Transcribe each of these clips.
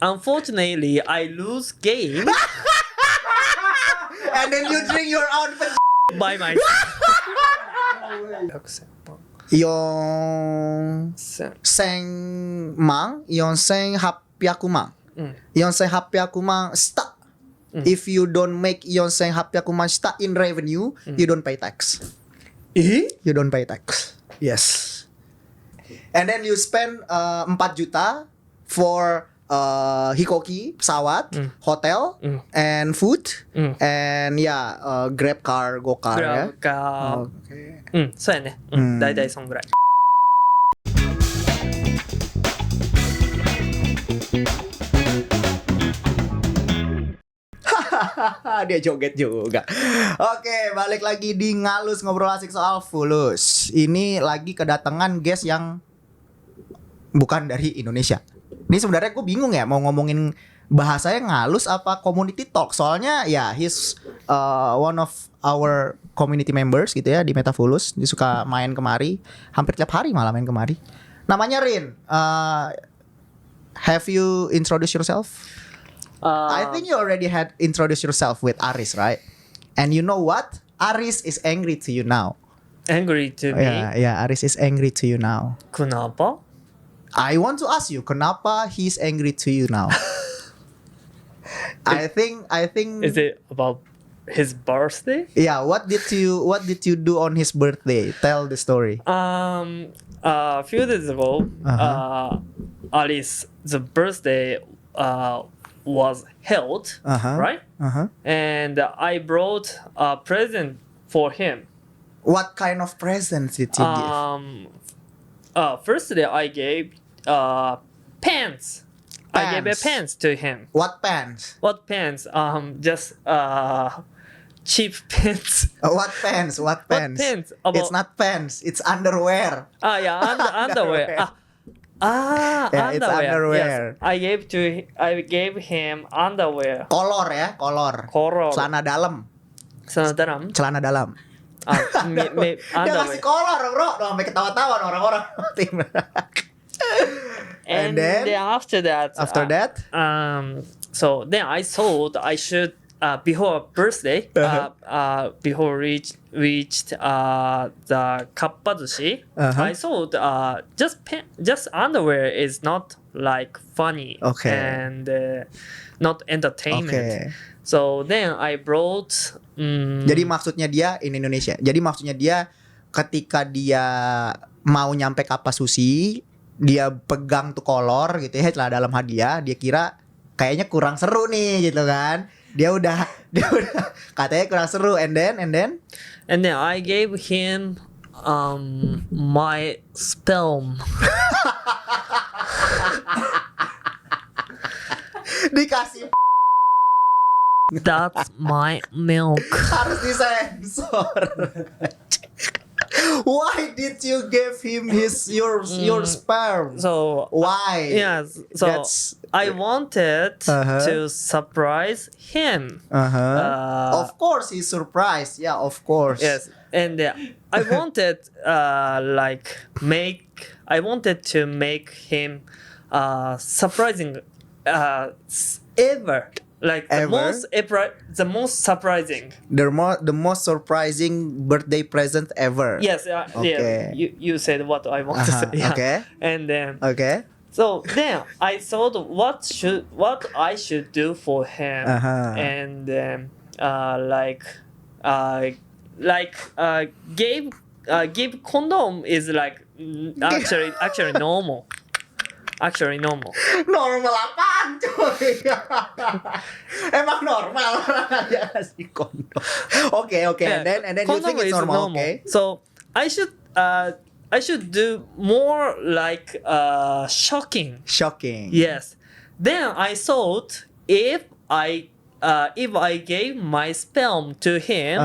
unfortunately, I lose game And then you drink your own by myself. Yong Seng Hapyakumang. Yonseng Hapyakumang stuck. If you don't make Yonseng Hapyakumang stuck in revenue, you don't pay tax. You don't pay tax. Yes. And then you spend 4 juta for hikoki, pesawat, hotel, and food, and Grab car, Go car グラ ya. ブか、 Okay. そうやね、大体そんぐらい。 Dia joget juga. Oke, balik lagi di Ngalus Ngobrol Asik Soal Fulus. Ini lagi kedatangan guest yang bukan dari Indonesia. Ini sebenarnya gue bingung ya mau ngomongin bahasanya ngalus apa community talk. Soalnya ya he's one of our community members gitu ya di Metafulus. Dia suka main kemari, hampir tiap hari malah main kemari. Namanya Rin. Have you introduced yourself? I think you already had introduced yourself with Aris, right? And you know what? Aris is angry to you now. Angry to me? Yeah, Aris is angry to you now. Kenapa? I want to ask you, kenapa he's angry to you now? I think. Is it about his birthday? Yeah, what did you do on his birthday? Tell the story. A few days ago, Alice's birthday was held, right? And I brought a present for him. What kind of presents did you give? Firstly, I gave pants. I gave a pants to him. What pants? What pants? Just cheap pants. What pants? What pants? pants? It's not pants. It's underwear. Underwear. Yeah, it's underwear. Yes. I gave him underwear. Kolor ya, kolor. Celana dalam. Celana dalam. Dia Underwear. ngasih kolor bro, sampai ketawa-tawa orang-orang. And then after that. So then I thought I should before birthday, before reached the kappazushi, I thought just underwear is not like funny and not entertainment. Okay. So then I brought. Jadi maksudnya dia in Indonesia. Jadi maksudnya dia ketika dia mau nyampe Kapasushi, dia pegang tuh kolor gitu ya, celana dalam hadiah, dia kira kayaknya kurang seru nih gitu kan. Dia udah katanya kurang seru, and then I gave him my sperm. Dikasih That's my milk. harus disensor. Why did you give him your sperm? So why? yes, so I wanted to surprise him. Of course he's surprised. Yeah, of course. Yes, and I wanted to make him surprising ever. Like the most surprising. The most surprising birthday present ever. Yes, Okay. yeah. You said what I want to say. Yeah. Okay. And then Okay. so then I thought what I should do for him, and then give condom is like actually normal. Actually normal. Normal apaan cuy? Emang normal dia kasih kondom. Okay. Yeah. And then you think it's normal. Okay. So I should do more like shocking. Shocking. Yes. Then I thought if I gave my sperm to him,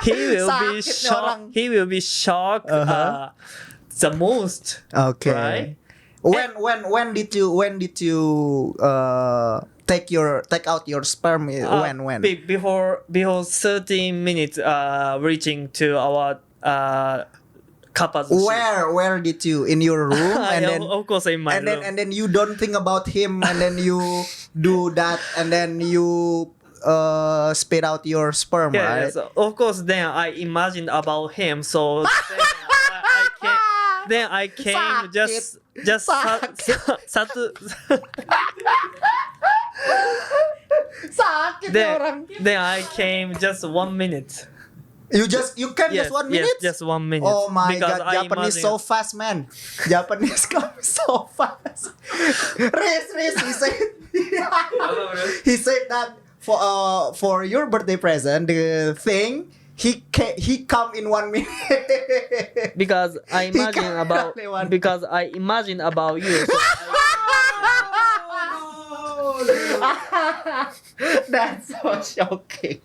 he will be shocked. The most. Okay. Right? When did you take out your sperm? When? Before 30 minutes reaching to our Kappa Sushi. Where did you in your room and Yeah, then of course in my room. and then you don't think about him and then you do that and then you spit out your sperm, Yeah, right? so of course then I imagined about him, so then I came Sakit. just satu Sakit ya orang. then I came just 1 minute. You came Yes, just 1 yes, minute? just 1 minute. Oh my Because god, I Japanese imagine- so fast, man. Japanese come so fast. Riz, he said he said that for your birthday present, the thing he come in 1 minute. Because I He imagine can't about only one. because I imagine about you. So That's so shocking.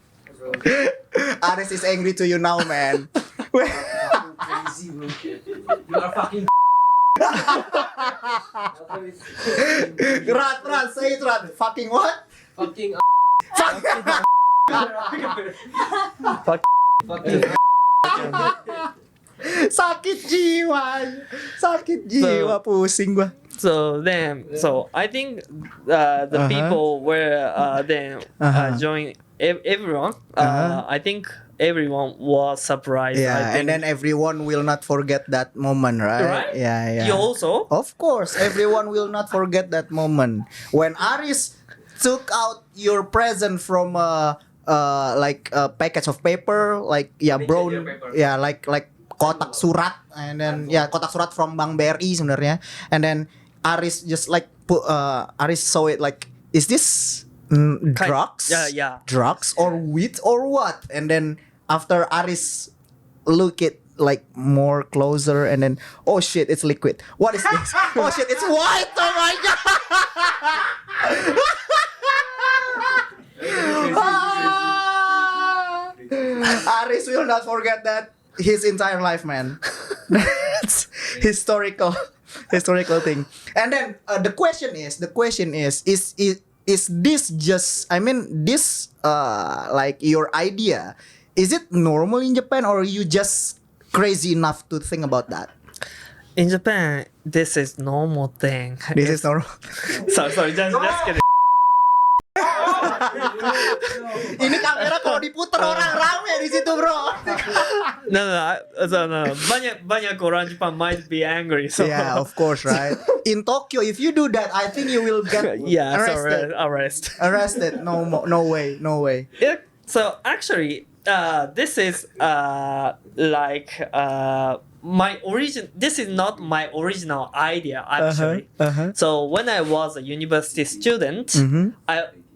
Aris is angry to you now, man. Crazy, bro. You are fucking. Rat, say it, Rat. Fucking what? Fucking. Fuck. Fucking. Sakit jiwa, pusing gua. So I think the people were then join everyone. I think everyone was surprised. I Yeah, think. and then everyone will not forget that moment, right? Right? Yeah. You also? Of course, everyone will not forget that moment when Aris took out your present from like a package of paper, like brown, paper. like kotak surat, and then kotak surat from Bank BRI sebenarnya, and then Aris just like Aris saw it like, is this drugs? Yeah. Drugs or weed or what? And then after Aris look it like more closer and then, oh shit, it's liquid. What is this? Oh shit, it's white. Oh my god. Aris will not forget that his entire life, man. That's historical thing. And then the question is this just, I mean, this like your idea, is it normal in Japan or you just crazy enough to think about that? In Japan, this is normal thing. This is normal. sorry, just kidding. Ini kamera kalau diputer orang rame di situ, bro. No. Banyak orang Japan might be angry. So Yeah, of course, right? In Tokyo, if you do that, I think you will get yeah, arrested. arrest. Arrested? No way. Yeah, so actually, this is like my origin. This is not my original idea actually. So when I was a university student,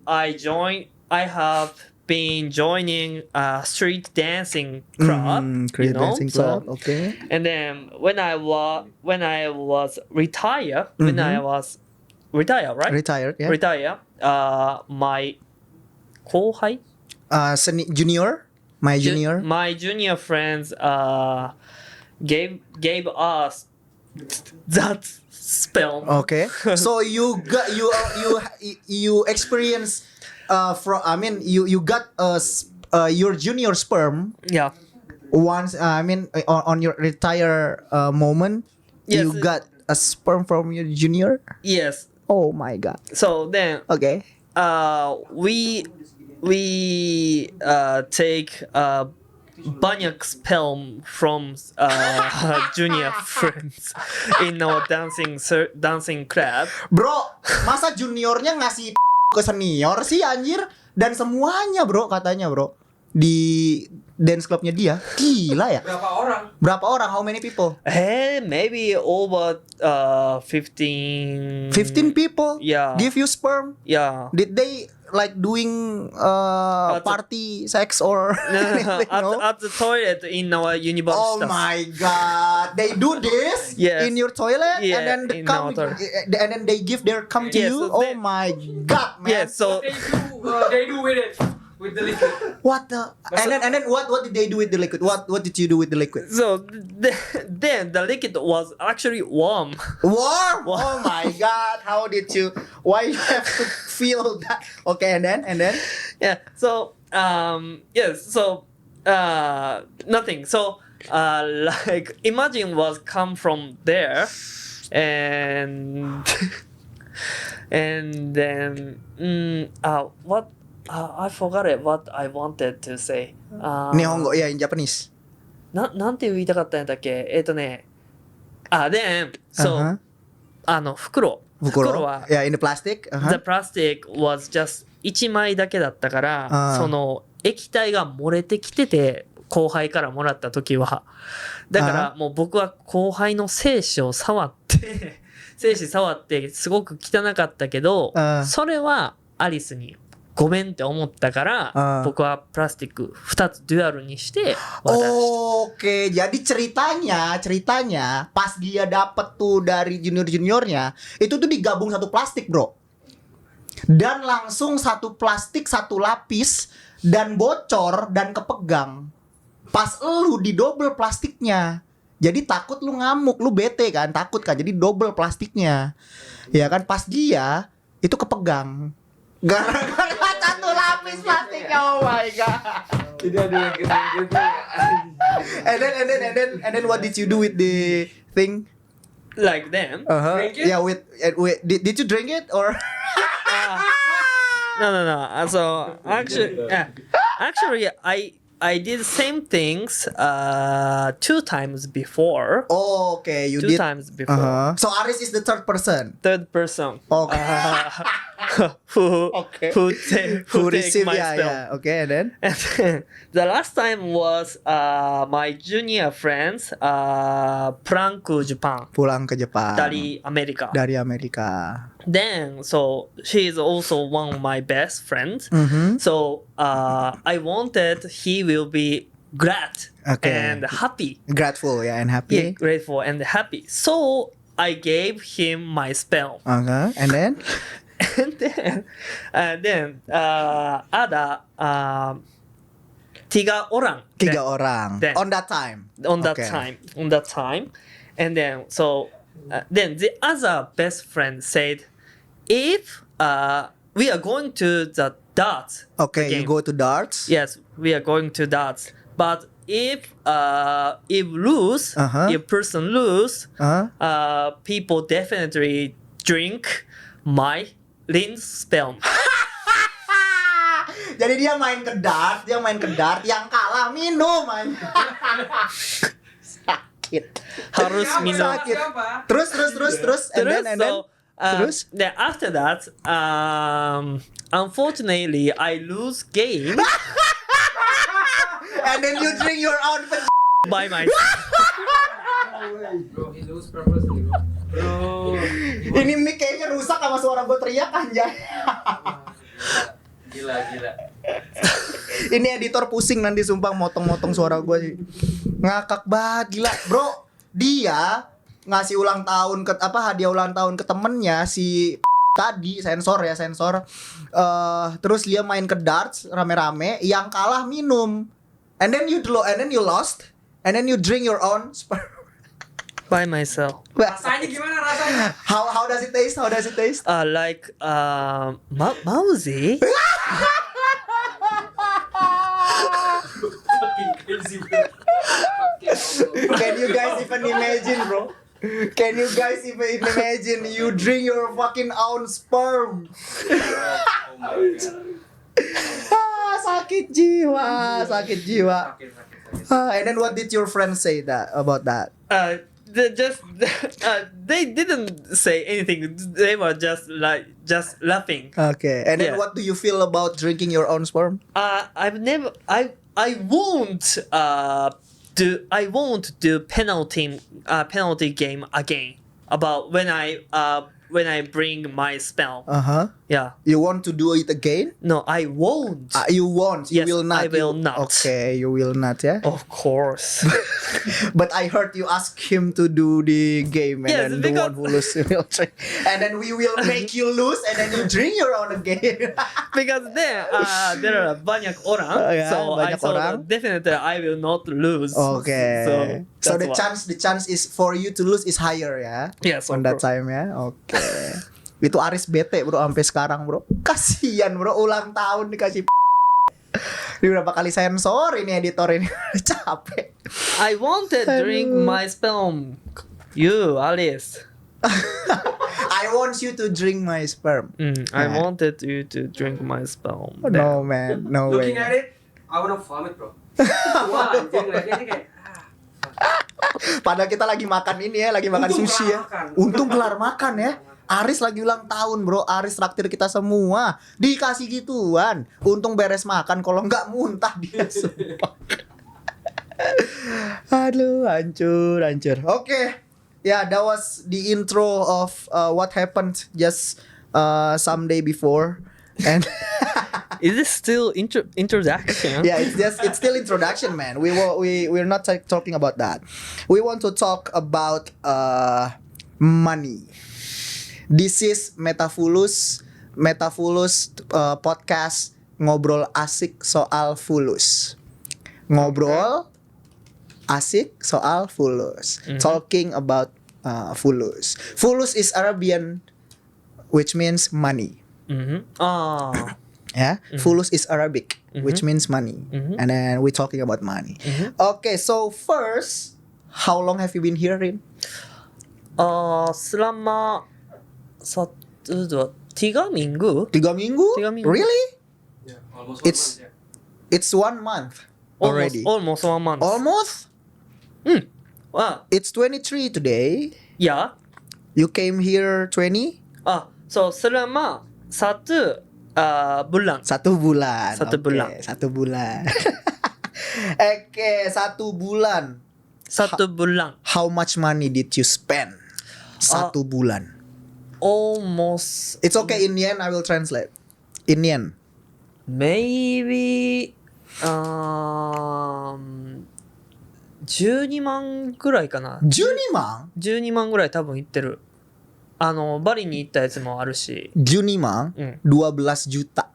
I have been joining a street dancing club. Create dancing club. So, Okay. and then when I was retired, right? Retired, yeah. Retire. My 後輩 Junior, my junior. my junior friends gave us that spell. Okay. So you got you experience you got your junior sperm Yeah. once. On your retire moment, Yes, you got a sperm from your junior. Yes. Oh my god. So then Okay. we take banyak sperm from junior friends in our dancing club. Bro, masa juniornya ngasih ke senior sih anjir? Dan semuanya bro katanya bro di dance clubnya dia. Gila ya. Berapa orang? How many people? Maybe over 15 15 people? Yeah. Give you sperm? Yeah. Did they like doing party sex or anything, no? At the toilet in our university. Oh my god. They do this Yes. in your toilet Yeah, and then in our toilet. and then they give their cum to Yes, you? so Oh my god, man. Yeah, so They do with it. With the liquid. What the? And then what did they do with the liquid? What did you do with the liquid? then the liquid was actually warm. Warm. Oh my god! How did you? Why you have to feel that? Okay, and then. Yeah. So yes. So nothing. So like imagine was come from there, and and then what I forgot it what I wanted to say. 日本語、いや、in Japanese. なんて言いたかったんだっけ。then so袋は Yeah, in the plastic. the plastic was just 1枚だけだったからその液体が漏れてきてて後輩からもらった時はだからもう僕は後輩の精子を触って精子触ってすごく汚かったけどそれはアリスにごめんって思ったから僕はプラスチック2つデュアルにして渡した。 Oke, jadi ceritanya pas dia dapet tuh dari juniornya itu tuh digabung satu plastik, bro. Dan langsung satu plastik satu lapis dan bocor dan kepegang. Pas lu di double plastiknya. Jadi takut lu ngamuk, lu bete kan, takut kan. Jadi double plastiknya. Ya kan pas dia itu kepegang. Gara-gara satu lapis plastiknya. Oh my god. Jadi ada yang gitu-gitu. And then what did you do with the thing? like them. Drink it? Yeah, with did you drink it or? No. So actually, I did same things 2 times before. Oh, okay, you 2 did. times before. So Aris is the third person. Third person. Okay. Who Okay. who take Received? my Yeah, spell. yeah. Okay, and then. And then the last time was my junior friends Pranku Japan Pulang ke Jepang. dari Amerika. Dari Amerika. Then so she is also one of my best friends. Mhm. So I wanted he will be glad Okay. and happy. Grateful, yeah, and Yeah, happy. grateful and happy. So I gave him my spell. Okay, and then. and then ada 3 orang. 3 orang. then- On that time. on that Okay. time, and then so then the other best friend said if we are going to the darts Okay, game. you go to darts. Yes, we are going to darts, but if lose if person lose people definitely drink my Lin's spell. Jadi dia main ke dart, yang kalah minum. Sakit. Harus Siapa? minum. Sakit. Siapa? Terus, and then. So, Terus? then after that, unfortunately, I lose game And then you drink your own by myself. Bro, he lose purposely, bro. Bro. Ini mic kayaknya rusak sama suara gue teriak anjay. Gila. Ini editor pusing nanti sumpah motong-motong suara gue sih. Ngakak banget gila, bro. Dia ngasih ulang tahun ke hadiah ulang tahun ke temennya si tadi sensor. Terus dia main ke darts rame-rame, yang kalah minum. And then you lost. And then you drink your own sperm. By myself. Rasanya gimana rasanya? How does it taste? Like mousy. Fucking crazy, bro. Fucking Can you guys even imagine, bro? Can you guys even imagine you drink your fucking own sperm? Oh my god. Sakit jiwa. Sakit. And then what did your friends say about that? They didn't say anything. They were just laughing. Okay. And then Yeah. what do you feel about drinking your own sperm? I won't do penalty game again about when I bring my spell. Yeah. You want to do it again? No, I won't. You won't. You Yes, will not. I will not. Okay, you will not, yeah. Of course. But I heard you ask him to do the game, and Yes, then the because- one who loses will drink. And then we will make you lose, and then you drink your own again. Because there are banyak orang, Yeah, so I banyak thought orang. definitely I will not lose. Okay. So that's the why. the chance is for you to lose is higher, ya. Yes, On of that course. time, ya. Oke. Itu Aris bete, bro, sampai sekarang, bro. Kasian, bro, ulang tahun dikasih. Ini berapa kali sensor ini editor ini. Capek. I wanted drink my sperm. You, Alice. I want you to drink my sperm. I wanted you to drink my sperm. No man, no Looking way. at it, I wanna vomit bro. Wah, anjing ngeliatnya ini kayak Padahal kita lagi makan ini ya, lagi makan Untung sushi kelar ya. makan. Untung kelar makan ya. Aris lagi ulang tahun bro, Aris traktir kita semua. Dikasih gituan. Untung beres makan, kalau nggak muntah dia semua. Aduh, hancur. Oke. Yeah, that was the intro of what happened just some day before. And Is this still introduction? yeah, it's still introduction, man. We're not talking about that. We want to talk about money. This is Metafulus podcast ngobrol asik soal fulus. Ngobrol asik soal fulus. Talking about fulus. Fulus is Arabian, which means money. Oh. Yeah, fulus is Arabic, which means money, and then we're talking about money. Okay, so first, how long have you been here, Rin? Selama 3 minggu. 3 minggu? 3 minggu. Really? yeah, almost It's- 1 month ya. It's 1 month already. Almost 1 month. Almost? Ah, It's 23 today. ya. You came here 20? So selama 1 bulan. 1 bulan. Satu Oke, bulan. 1 bulan. Oke, 1 bulan. 1 bulan. How much money did you spend? 1 bulan. Almost. It's okay, in yen I will translate. In yen. Maybe 12万ぐらいかな。 12万? 12万ぐらい多分行ってる。バリに行ったやつもあるし。 12mang 12 juta.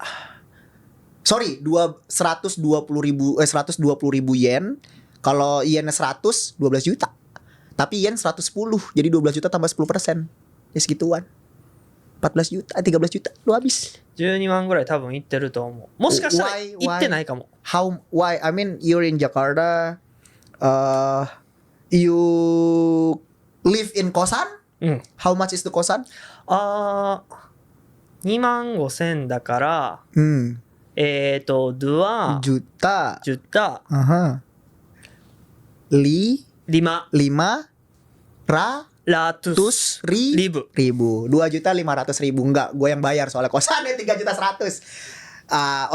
Sorry, 120 ribu yen. Kalau yen 100, 12 juta. Tapi yen 110, jadi 12 juta tambah 10%. Ya segituan. 14 juta, 13 juta, lu habis. 12万ぐらい多分行ってると思う。もしかしたら Why- 行ってないかも。 Why? I mean, you're in Jakarta. You live in kosan? うん。 How much is the kosan? 2万5千だから、Hmm, 2 juta. juta Aha. 5 5 ratus ribu. ribu. 2.500.000 enggak, gue yang bayar soalnya kosannya 3.100.000.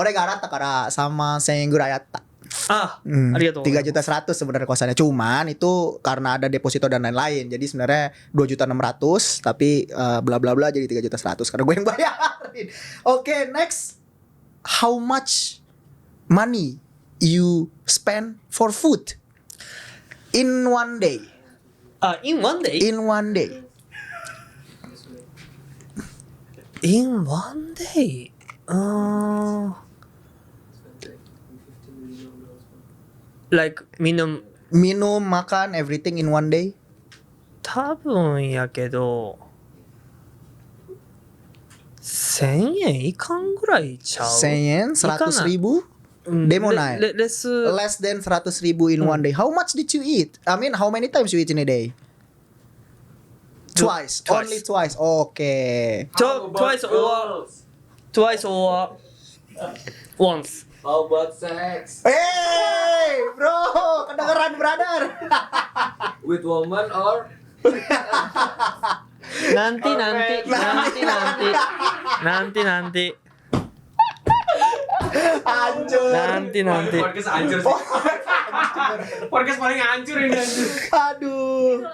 俺が払ったから3万1000円ぐらいあった。ありがとうございます。 3.100.000 sebenarnya kosannya, cuman itu karena ada deposito dan lain-lain. Jadi sebenarnya 2.600.000 tapi bla bla bla jadi 3.100.000 karena gue yang bayarin. Oke, next. How much money you spend for food in one day? In one day? In one day. In one day? Like minimum. Minum, makan, everything in one day? 多分やけど1000円いかんぐらいちゃう。 1000 yen? 100.000? でもない。Less Less than 100.000 in one day. How much did you eat? I mean, how many times you eat in a day? Twice. Twice. Only twice. Okay. How about twice or girls? twice or once. How about sex? Hey, bro, kedengeran brother. With woman or Nanti. Hancur. Nanti. Podcast hancur sih. Podcast paling hancur ini anjir. Aduh.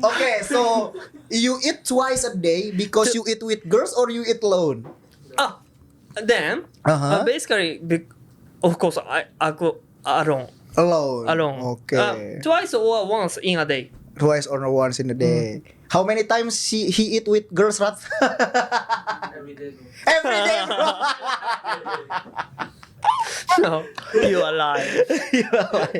Okay, so you eat twice a day because you eat with girls or you eat alone? Then basically of course I go alone. Alone. Okay. Twice or once in a day. Twice or once in a day. How many times he eat with girls, Rat? Every day. bro. Every day, bro. No, you are lying.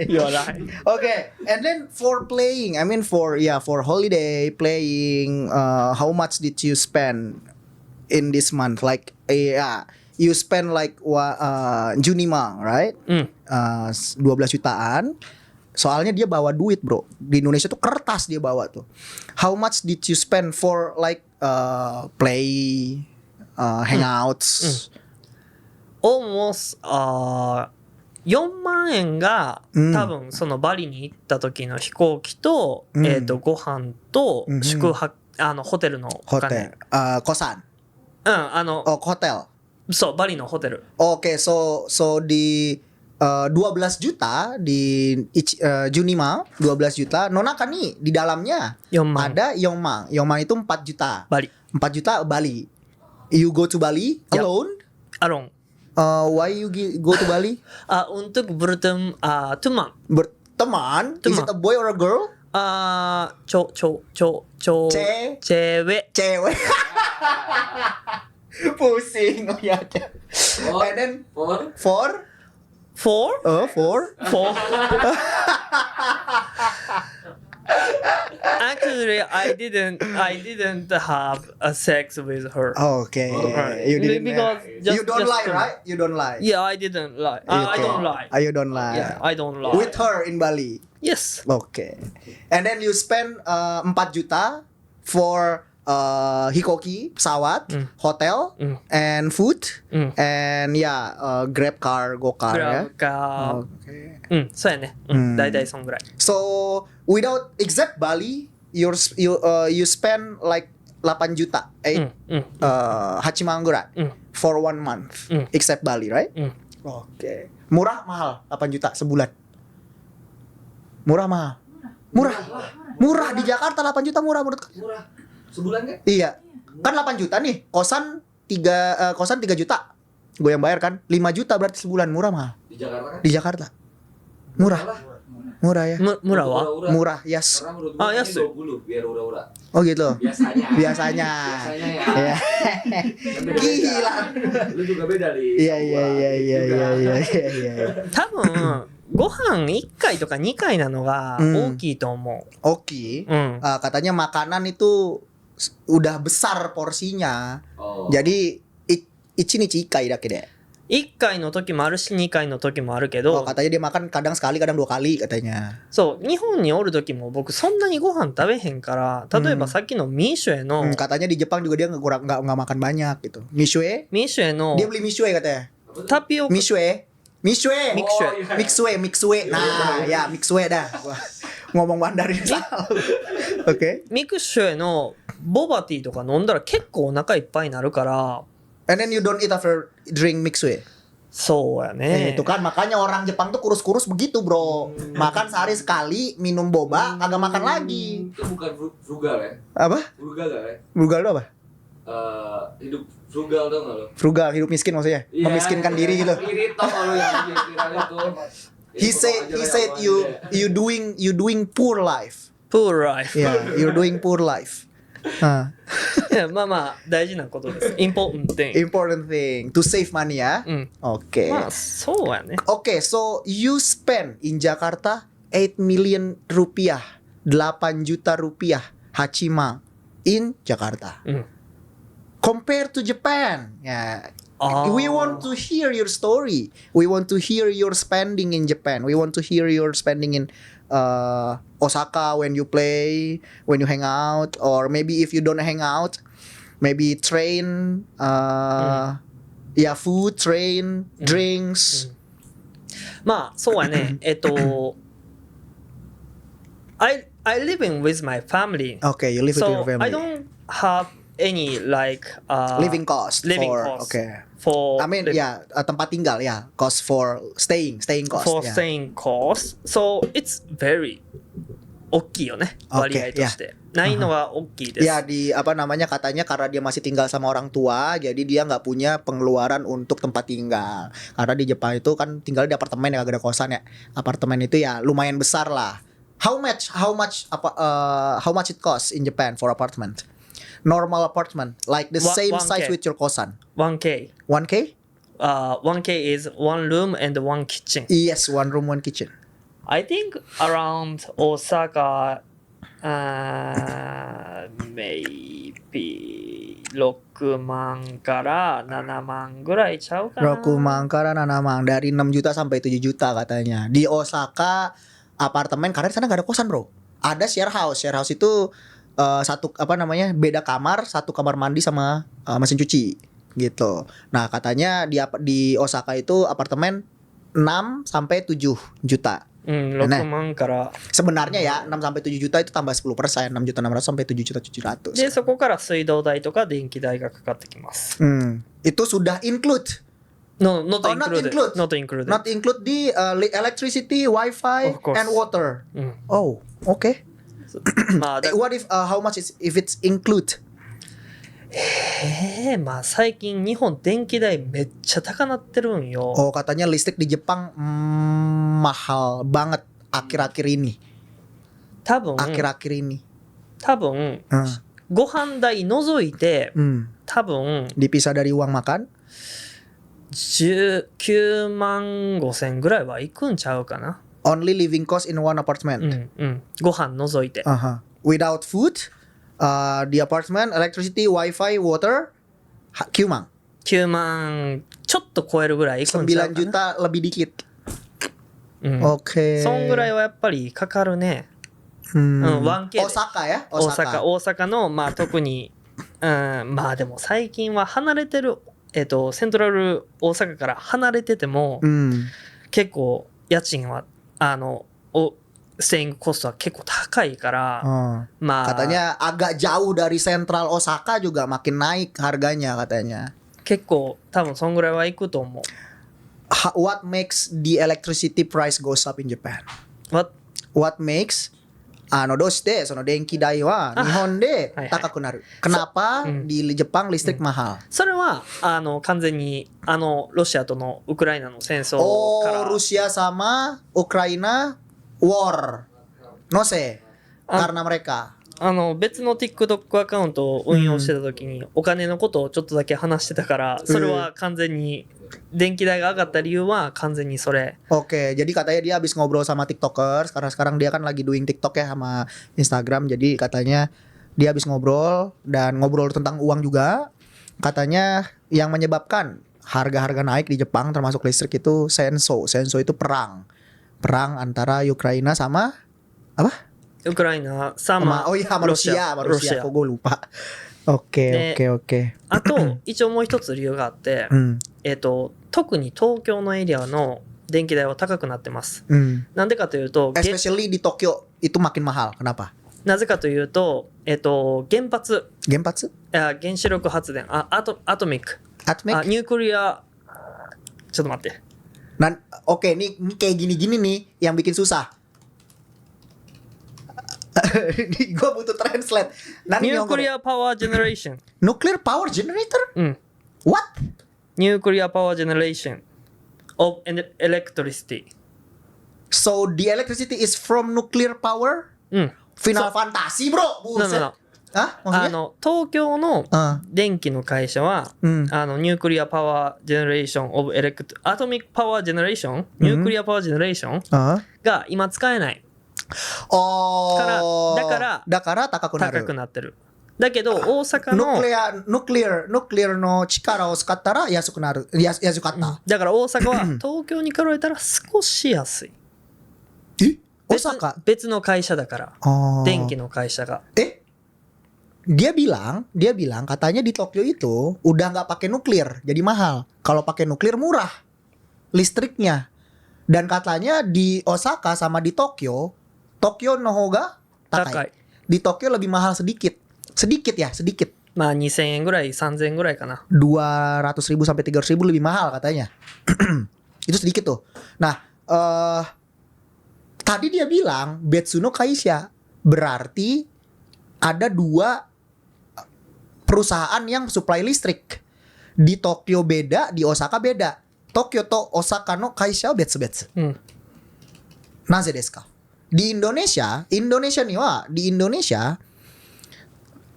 You are lying. Okay, and then for playing, I mean for holiday playing, how much did you spend in this month? Like, you spend like Junimang, right? 12 jutaan. Soalnya dia bawa duit, bro. Di Indonesia tuh kertas dia bawa tuh. How much did you spend for like play, hangouts? almost 4万円が、うん多分そのバリに行った時の飛行機と、うんご飯とうん宿泊、ホテルのお金。 Hotel, kosan. うん、Oh, hotel. そう、バリのホテル。 Oke, so di 12 juta di Junima 12 juta. Nona kan nih di dalamnya 4万。 ada Yongmang. Yongmang itu 4 juta. バリ。 4 juta Bali. You go to Bali Ya. alone? アロン。 Why you go to Bali? Untuk bertemu, teman. Berteman? Is it a boy or a girl? Cewek. Cewek. Pusing. Oh ya. And then for For? for For? Actually, I didn't have a sex with her. Okay. Alright. You didn't. Because just, You don't just lie, right? You don't lie. Yeah, I didn't lie. I Okay. don't lie. You don't lie. Yeah, I don't lie. With her in Bali. Yes. Okay. And then you spend 4 juta for hikoki, pesawat, hotel, and food, and Grab car, Go car グラ ya. ブか。 Okay. うん、そうやね。だいたいそんぐらい。 So without exact Bali, you spend like 8 juta, 8 gurai for 1 month, except Bali, right? Okay. Murah mahal 8 juta sebulan. Murah mahal. Murah di Jakarta 8 juta murah menurut kamu? Murah. Sebulan kan? Iya. Kan 8 juta nih, kosan 3 juta. Gue yang bayar kan 5 juta berarti sebulan, murah mahal. Di Jakarta kan? Di Jakarta. Murah. Murah ya. Murah wa? Murah, yes. Karena menurut Ah, gue yes, ini 20 biar ura-ura. Oh gitu. Biasanya. Biasanya. Biasanya ya. Iya. Beda-beda. Gila. Lu juga beda Li. Iya. 多分、ご飯1回とか2回なのが大きいと思う。 Oke. うん。 Katanya makanan itu udah besar porsinya. Oh. Jadi ichinichi ikai dake de. 1回の時もあるし2回の時もあるけ Oh, ど、 katanya dia makan kadang sekali, kadang 2 kali katanya. そう、日本におる時も僕そんなにご飯食べへんから、例えばさっきのミーシュエの、 Katanya di Jepang juga dia nggak makan banyak gitu. Mishue? ミーシュエの Dia beli mishue katanya. タピオカ、 Mishue. Mixue. Mixue. Nah, ya mixue dah. Wah, ngomong Mandarin salah. Oke. ミクシュエのボバティとか飲んだら結構お腹いっぱいになるから、 And then you don't eat after drink mixue. そうやね。 Itu kan makanya orang Jepang tuh kurus-kurus begitu, bro. Makan sehari sekali, minum boba, kagak makan lagi. Itu bukan frugal ya? Apa? Frugal gak ya? Frugal itu apa? Hidup frugal tau gak lo? Frugal, hidup miskin maksudnya. Memiskinkan diri gitu. Irit tau gak lo yang pikiran itu. He said you doing poor life. Poor life。 Yeah, you're doing poor life. いやまあまあ大事なことです。important thing。 Important thing to save money ya. うん。 Oke. まあそうやね。 Oke, so you spend in Jakarta 8 million rupiah, 8 juta rupiah Hachima in Jakarta. うん。 Compare to Japan. Ya. Oh. We want to hear your story. We want to hear your spending in Japan. We want to hear your spending in Osaka when you play, when you hang out, or maybe if you don't hang out, maybe train, food, train, drinks. まあそうやね。I living with my family. Okay, you live with your So family. I don't have any like Living cost. living for, cost. Okay. for I mean, tempat tinggal, cost for staying cost. for yeah. staying cost. So it's very 大きいよね。 Okay, 割合として。ないのは大きいです。 Ya katanya karena dia masih tinggal sama orang tua, jadi dia nggak punya pengeluaran untuk tempat tinggal. Karena di Jepang itu kan tinggal di apartemen ya, gak ada kosan ya. Apartemen itu ya lumayan besar lah. How much it costs in Japan for apartment? Normal apartment, like the same 1K. size with your kosan. 1K. 1K? 1K is one room and one kitchen. Yes, one room, one kitchen. I think around Osaka, maybe 6万から7万ぐらいちゃうかな。 Rokumang karena namang dari 6 juta sampai 7 juta katanya. Di Osaka apartemen karena di sana nggak ada kosan bro. Ada share house. Share house itu satu apa namanya beda kamar, satu kamar mandi sama mesin cuci gitu. Nah katanya di Osaka itu apartemen 6 sampai 7 juta. 6万から。 Sebenarnya ya 6 sampai 7 juta itu tambah 10%, 6 juta 600 sampai 7 juta 700. で、そこから水道代とか電気代がかかってきます。Itu sudah include. No, not Oh, not included. include. Not included. Not include di electricity, wifi, Of course. and water. うん。 Oh, okay. まあ、What if how much is if it's include? まあ最近日本電気代めっちゃ高なってるんよ。 Oh, katanya listrik di Jepang mahal banget akhir-akhir ini. 多分、Akhir-akhir ini. 多分、 Hmm. ご飯代除いて、 多分 Dipisah dari uang makan. 19万5千ぐらいは行くんちゃうかな。 Only living cost in one う apartment. んうん。ご飯除いて。 Without food, the apartment, electricity, wifi, water, 9 mang. 9万ちょっと超えるぐらい行くんちゃう9かな。 juta lebih dikit. うん。 Oke. そんぐらいはやっぱりかかるね。1K で。 Osaka ya? 大阪のまあ特に、まあでも最近は離れてる、セントラル大阪から離れてても、結構家賃はステイングコストは結構高いから、まあ Katanya agak jauh dari sentral Osaka juga makin naik harganya katanya. 結構多分そんぐらいは行くと思う。 What makes the electricity price goes up in Japan? What makes どうしてその電気代は日本で高くなる? Kenapa di Jepang listrik mahal? それは完全にロシアとのウクライナの戦争から。 Oh, Rusia sama Ukraina war. No sé. Karena mereka. 別の TikTok アカウントを運用してた時にお金のことをちょっとだけ話してたからそれは完全に電気代が上がった理由は完全にそれ。 Oke, jadi katanya dia habis ngobrol sama TikTokers karena sekarang dia kan lagi doing TikTok ya sama Instagram. Jadi katanya dia habis ngobrol dan ngobrol tentang uang juga. Katanya yang menyebabkan harga-harga naik di Jepang termasuk listrik itu senso. Senso itu perang. Perang antara Ukraina sama apa? ウクライナ、sama Rusia. Kok gue lupa. Oke. あと一応もう一つ理由があって、特に東京のエリアの電気代は高くなってます。なんでかというと、 Especially di Tokyo itu makin mahal. Kenapa? なぜかというと、原発、 Genpatsu? 原子力発電、アトミック、 Atomic? ニュークリア、ちょっと待って。 Oke, ini kayak gini-gini nih yang bikin susah. Gue butuh translate. ニュークリアパワージェネレーション。 Nuclear power generator? うん。 What? ニュークリアパワージェネレーション of electricity。 So the electricity is from nuclear power? うん。 Final Fantasy bro. Buset. Hah? Maksudnya? 東京の電気の会社は、ニュークリアパワージェネレーション ofアトミックパワージェネレーション、ニュークリアパワージェネレーションが今使えない。だから高くなってる。だけど大阪のnuclear の力を使ったら安くなる。安かった。だから大阪は東京に比べたら少し安い。別の会社だから。電気の会社が。Dia bilang katanya di Tokyo itu udah nggak pakai nuklir, jadi mahal. Kalau pakai nuklir murah listriknya. Dan katanya di Osaka sama di Tokyo no hoga takai. Di Tokyo lebih mahal sedikit. Sedikit. まあ2000円ぐらい、3000円ぐらいかな。 200.000 sampai 300.000 lebih mahal katanya. Itu sedikit tuh. Nah, tadi dia bilang Betsuno Kaisha, berarti ada 2 perusahaan yang supply listrik. Di Tokyo beda, di Osaka beda. Tokyo to Osaka no kaisha betsu. Naze desu ka? Di Indonesia nih wa, di Indonesia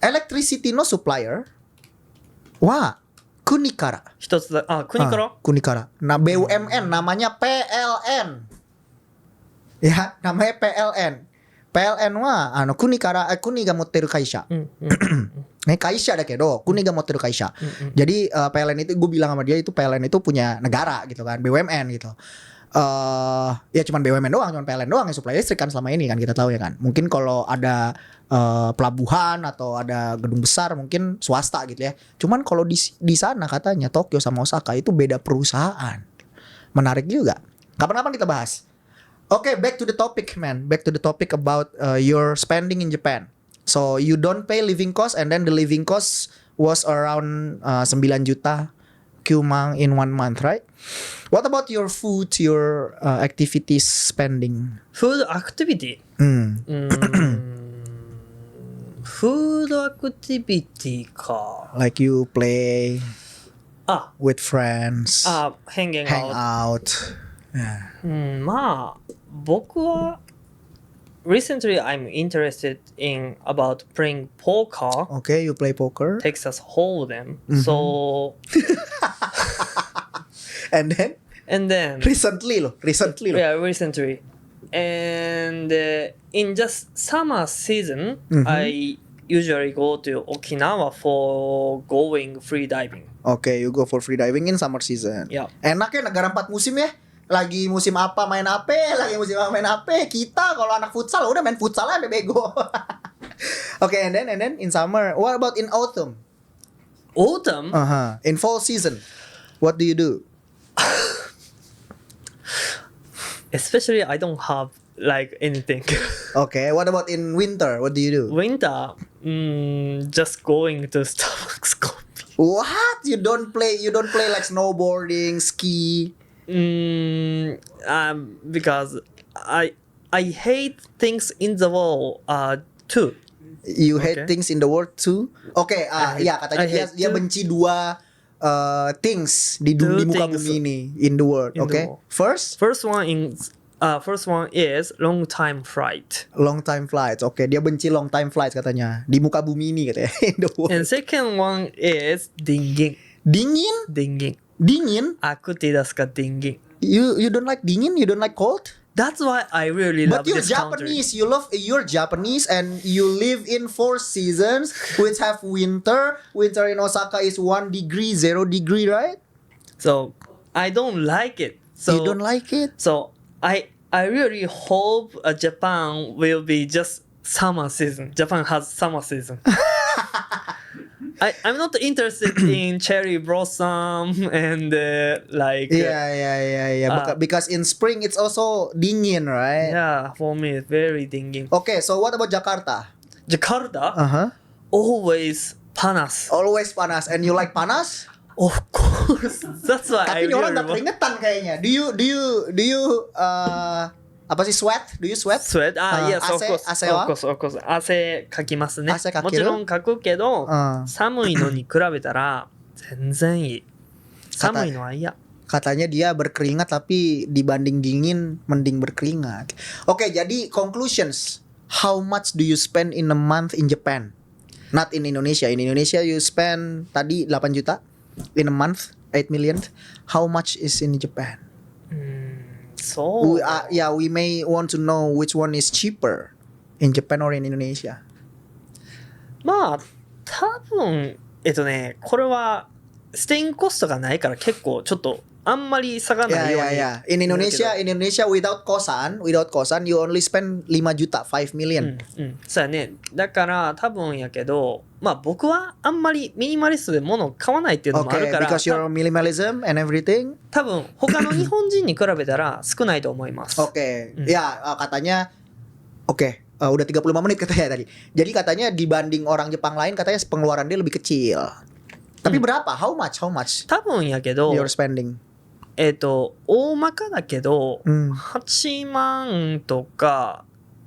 electricity no supplier wa Kunikara. 一つだ。Kunikara? Kunikara. Nah, BUMN namanya PLN. Ya, namanya PLN. PLN は国が持ってる会社。会社だけど国が持ってる会社。Jadi PLN itu gue bilang sama dia itu PLN itu punya negara gitu kan, BUMN gitu. ya cuman BUMN doang, cuman PLN doang yang supply listrik kan selama ini kan kita tahu ya kan. Mungkin kalau ada pelabuhan atau ada gedung besar mungkin swasta gitu ya. Cuman kalau di sana katanya Tokyo sama Osaka itu beda perusahaan. Menarik juga. Kapan-kapan kita bahas. Oke, back to the topic, man. Back to the topic about your spending in Japan. So you don't pay living cost, and then the living cost was around 9 juta Kyumang in 1 month, right? What about your food, your activities spending? Food activity. Food activity か。 Like you play あ、 with friends, hanging hang out. out. Yeah. まあ僕は recently I'm interested in about playing poker, Okay, you play poker, Texas Hold'em. So and then recently recently. and in just summer season Mhm. I usually go to Okinawa for going free diving. Okay, you go for free diving in summer season. Ya. Enak ya negara 4 musim ya. Lagi musim apa main apa, lagi musim apa main apa. Kita kalau anak futsal udah main futsal aja bego. Okay, and then in summer, what about in autumn? Autumn. In fall season, what do you do? Especially I don't have like anything. Okay, what about in winter? What do you do? Winter, just going to Starbucks coffee. What? You don't play like snowboarding, ski? Because I hate things in the world too. You hate Okay. things in the world too? Okay, ya katanya I dia hate dia two- benci dua things di Two muka things bumi ini in the world. in the Okay, world. first First one is long time flight, long time flights. Oke, dia benci long time flights katanya di muka bumi ini katanya in the world. and second one is dingin. Dingin? Aku tidak suka dingin. You don't like dingin? You don't like cold? That's why I really But love you're this country. Japanese. You're Japanese and you live in 4 seasons which have winter. Winter in Osaka is 1 degree, 0 degree, right? So I don't like it. So You don't like it? So I really hope Japan will be just summer season. Japan has summer season. I'm not interested in cherry blossom and like Yeah. Because in spring it's also dingin, right? yeah, for me it's very dingin. Okay, so what about Jakarta? Jakarta always panas. Always panas, and you like panas? Of course. That's why Tapi I ini orang really gak keringetan kayaknya. Do you apa sih sweat? Do you sweat? sweat. Yes, of course. Ase wa? Of course. 汗かきますね。汗かける？もちろんかくけど、寒いのに比べたら全然いい。寒いのは嫌。 Katanya dia berkeringat tapi dibanding dingin mending berkeringat. Oke, jadi conclusions. How much do you spend in a month in Japan? Not in Indonesia. In Indonesia you spend tadi 8 juta in a month, 8 million. How much is in Japan? So We may want to know which one is cheaper in Japan or in Indonesia. まあ多分これはステインコストがないから結構ちょっとあんまり差がないように。 Yeah. In Indonesia without kosan, you only spend 5 juta, 5 million. そうやね。だから多分やけど、まあ僕はあんまりミニマリストで物を買わないっていうのもある Okay, から、 because you're minimalism and everything. 多分他の日本人に比べたら少ないと思います。 Oke, ya katanya udah 35 menit katanya tadi. Jadi katanya dibanding orang Jepang lain katanya pengeluaran dia lebih kecil. Tapi berapa? How much? 多分やけど、 You're spending? 大まかだけど、 Hmm. 8万とか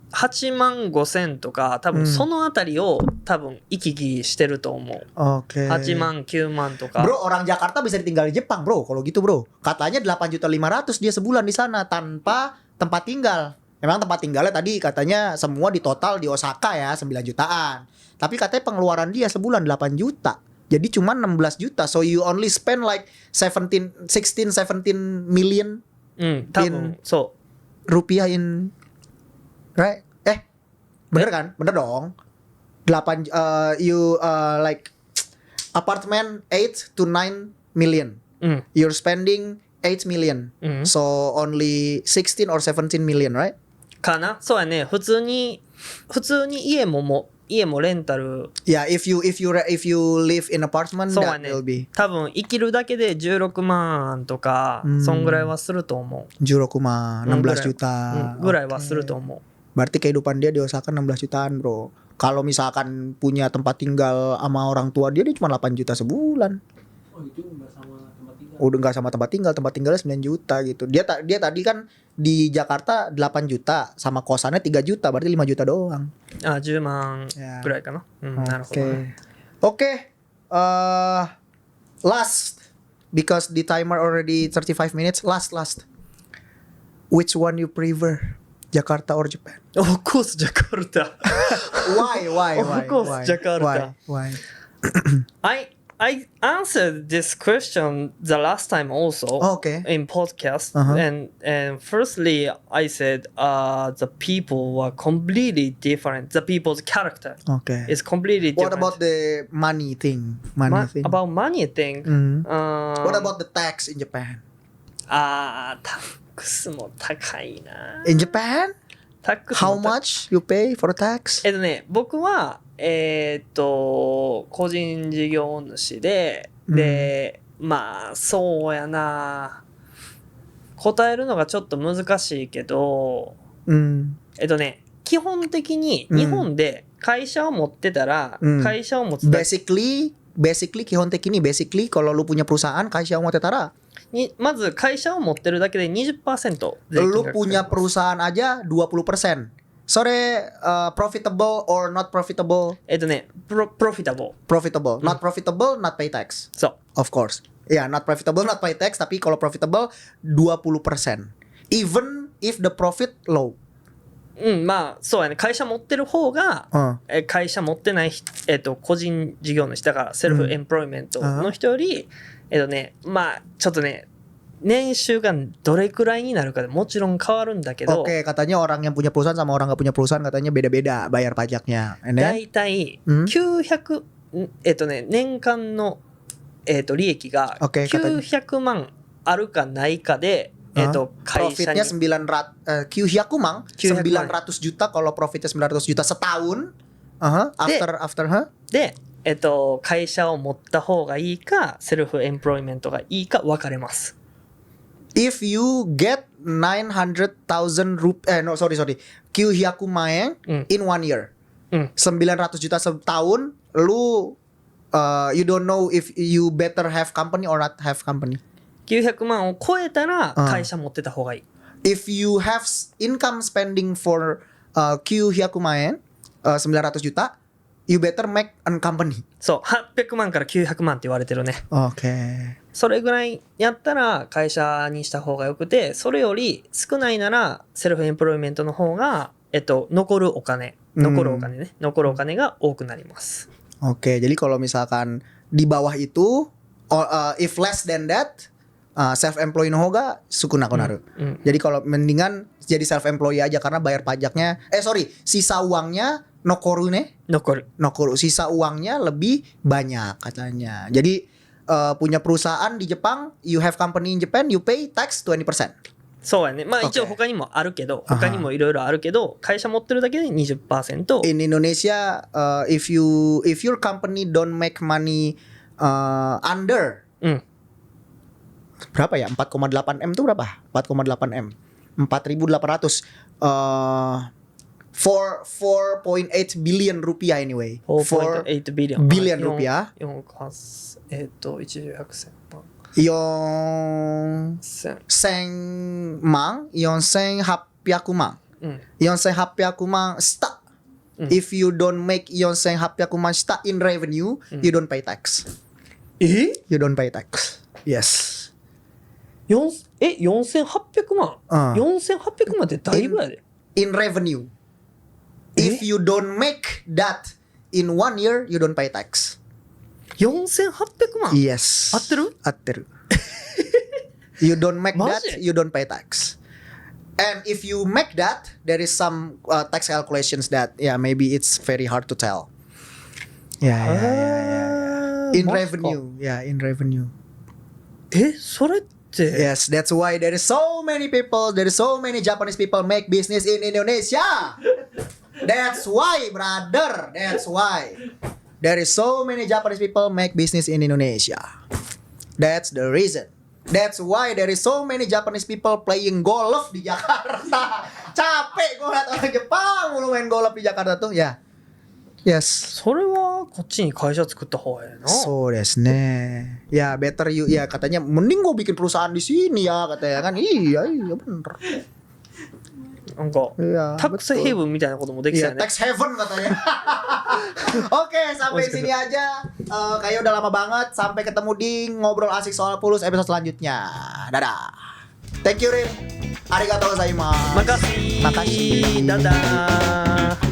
8万5千とか多分そのあたりを多分行き来してると思う。 Oke. 8万9万とか。 Bro, orang Jakarta bisa ditinggal di Jepang, bro. Kalau gitu, bro. Katanya 8.500.000 dia sebulan di sana tanpa tempat tinggal. Memang tempat tinggalnya tadi katanya semua di total di Osaka ya 9 jutaan. Tapi katanya pengeluaran dia sebulan 8 juta. Jadi cuma 16 juta. So you only spend like 17 million 多分そ rupiah in right? Bener kan? Bener dong. 8 you like apartment 8 to 9 million.う。You're spending 8 million. うん So only 16 or 17 million, right? かな。そうやね。普通に家もレンタル、 Yeah, if you live in apartment, そうや that ね will be 多分生きるだけで16万とか、そんぐらいはすると思う。 16 juta. ぐらいはすると思う。 Berarti kehidupan dia diusahakan 16 jutaan, bro. Kalau misalkan punya tempat tinggal sama orang tua dia cuma 8 juta sebulan. Oh itu nggak sama tempat tinggal. Udah nggak sama tempat tinggalnya 9 juta gitu. Dia tadi kan di Jakarta 8 juta sama kosannya 3 juta, berarti 5 juta doang. あ、10万いやぐらいかな。なるほどね。 Oke. Last, because the timer already 35 minutes. Last. Which one you prefer? Jakarta or Japan? Of course, Jakarta. Why? Of course, Jakarta. Why? I answered this question the last time also Okay. in podcast, Uh-huh. and firstly I said the people were completely different. The people's character Okay. is completely different. What about the money thing? About money thing? What about the tax in Japan? タックスも高いな。 In Japan? タックス How も高い。 much you pay for tax? 僕は個人事業主で、まあそうやな、答えるのがちょっと難しいけど、基本的に日本で会社を持ってたら、会社を持つだけ Basically 基本的に kalau lu punya perusahaan 会社を持ってたらに、まず会社を持ってるだけで 20% 税金 lu がかかります。 punya perusahaan aja 20%. Sore profitable or not profitable? profitable. Profitable. Not profitable, not pay tax. そう。 Of course. Yeah, not profitable, not pay tax. Tapi kalau profitable 20%. Even if the profit low. まあそうやね。会社持ってる方が、会社持ってない、個人事業主だからセルフエンプロイメントの人より、まあちょっとね、年収がどれくらいになるかでもちろん変わるんだけど、 Oke, katanya orang yang punya perusahaan sama orang nggak punya perusahaan katanya beda-beda bayar pajaknya. And だ then, いたい900、年間の、利益が Oke, 900万あるかないかで、会社に profitnya 900 mang 900 900 juta kalau profitnya 900 juta setahun. After で、会社を持った方がいいかセルフエンプロイメントがいいか分かれます。 If you get 900,000 rupiah, no sorry, 900 maeng in 1 year, 900 juta setahun, lu you don't know if you better have company or not have company. 900万を超えたら会社持ってた方がいい。 If you have income spending for 900 maeng, 900 juta, you better make a company. そう、800万から900万って言われてるね。 Okay. それぐらいやったら会社にした方がよくて、それより少ないならセルフエンプロイメントの方が、残るお金が多くなります。 Oke, jadi kalau misalkan di bawah itu, if less than that, self-employed no hoga sukuna konaru. Jadi kalau mendingan jadi self-employed aja karena bayar pajaknya, sisa uangnya nokoru ne? Nokoru, sisa uangnya lebih banyak katanya. Jadi punya perusahaan di Jepang, you have company in Japan, you pay tax 20%. そうやね。まあ一応他にもあるけど、他にもいろいろあるけど、会社持ってるだけで 20%。 In Indonesia, if your company don't make money under berapa ya? 4,8 M itu berapa? 4,8 M. 4.800. 4.8 billion rupiah anyway. 4.8 billion rupiah. 4,800 mang, 4,800 mang. 4,800 mang sta. If you don't make 4,800 mang sta in revenue, you don't pay tax. You don't pay tax. Yes. 4800万、4800万ってだいぶやで。 In revenue. If you don't make that in 1 year, you don't pay tax. 4800万 Yes. 合ってる？合ってる。You don't make マ that, ジ？ you don't pay tax. And if you make that, there is some tax calculations that, yeah, maybe it's very hard to tell. Yeah. In マジか。 revenue. Yeah, in revenue. それっ Yes, that's why there is so many Japanese people make business in Indonesia. That's why, brother. That's why there is so many Japanese people make business in Indonesia. That's the reason. That's why there is so many Japanese people playing golf di Jakarta. Capek gue liat orang Jepang mulu main golf di Jakarta tuh ya. Yes. それはこっちに会社作った方がええな。そうですね. Ya better you ya katanya mending gue bikin perusahaan di sini ya katanya kan. Iya bener. なんか Iya, タックスヘイブンみたいなこともできた Iya, よね。 tax heaven katanya. Oke, sampai Mas, sini aja. Kayaknya udah lama banget. Sampai ketemu di ngobrol asik soal Fulus episode selanjutnya. Dadah. Thank you, Rin. Arigatou gozaimasu. Makasih. Makasih. Dadah.